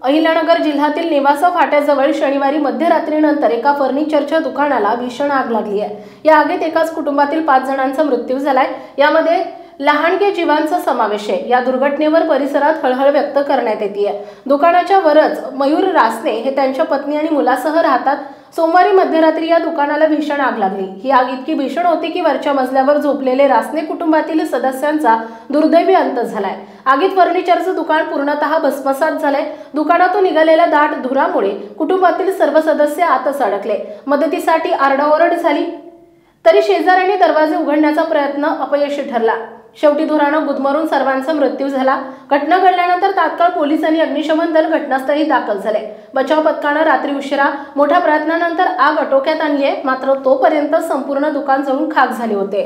अहिल्यानगर जिल्ह्यातील नेवासा फाट्याजवळ शनिवारी मध्यरात्रीनंतर एका फर्निचरच्या दुकानाला भीषण आग लागली आहे। या आगीत एकाच कुटुंबातील 5 जणांचा मृत्यू झालाय। यामध्ये लहानगे जीवांचा समावेश आहे। या दुर्घटनेवर परिसरात हळहळ व्यक्त करण्यात येते। दुकानाच्या वरच मयूर रासने हे त्यांच्या पत्नी आणि मुलासह राहतात। सोमवारी मध्यरात्री या दुकानाला भीषण आग लागली। ही आग इतकी भीषण होती की वरच्या मजल्यावर झोपलेले रासने कुटुंबातील सदस्यांचा दुर्दैवी अंत झालाय। आगीत फर्निचरचं दुकान पूर्णतः भस्मसात झालंय। दुकानातून निघालेल्या दाट धुरामुळे कुटुंबातील सर्व सदस्य आतच अडकले। मदतीसाठी आरडाओरड झाली तरी शेजाऱ्यांनी दरवाजे उघडण्याचा प्रयत्न अपयशी ठरला। शेवटी धुरानं गुदमरून सर्वांचा मृत्यू झाला। घटना घडल्यानंतर तात्काळ पोलीस आणि अग्निशमन दल घटनास्थळी दाखल झाले। बचाव पथकानं रात्री उशिरा मोठ्या प्रयत्नानंतर आग आटोक्यात आणली आहे, मात्र तोपर्यंत संपूर्ण दुकान जळून खाक झाले होते।